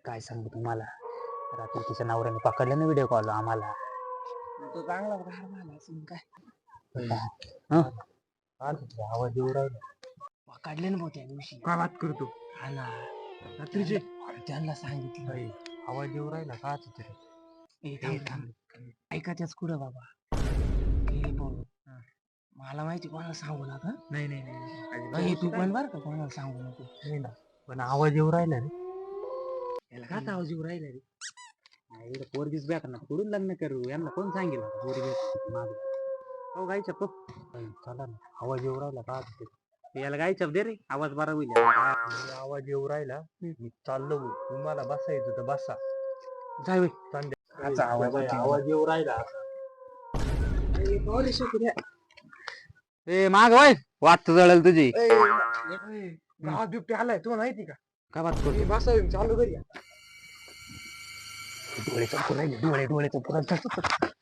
काय सांगू तुम्हाला, रात्री तिच्या नवऱ्याने पकडलं ना व्हिडिओ कॉल आम्हाला. तो चांगला बाहेर झाला असेल काय. हं? आवाज येऊ राहिला. काढले ना भाऊ त्या दिवशी. काय बात करतो? हा ना, रात्रीचे त्यांना सांगितलं. आवाज येऊ राहिला का तिथे? ए, थांब थांब. ऐका त्याच कुठं बाबा गेले पळून. मला माहिती कोणाला सांगू नका. नाही नाही नाही तू पण बर का कोणाला सांगू नको. नाही ना, पण आवाज येऊ राहिला रे. याला का आवाज येऊ राहिला रे? नाही पोरगीच बॅक ना, कुठून लग्न करू यांना कोण सांगेल आता पोरगी माग. हो गायच्या चला ना, आवाज येऊ राहिला का तिथे? याला गायच्या दे रे, आवाज बरा होईल. आवाज येऊ राहिला. मी चाललो भाऊ. तुम्हाला बसायचं तर बसा. जाय होय. याचा आवाज येतोय. आवाज येऊ राहिला. ए माग वय वाट जळल तुझी. गावात बिबट्या आलाय तुला माहिती का? काय बात करतो? बसावी चालू करूया. डोळे चमकू राहिले, डोळे चमकू राहिले.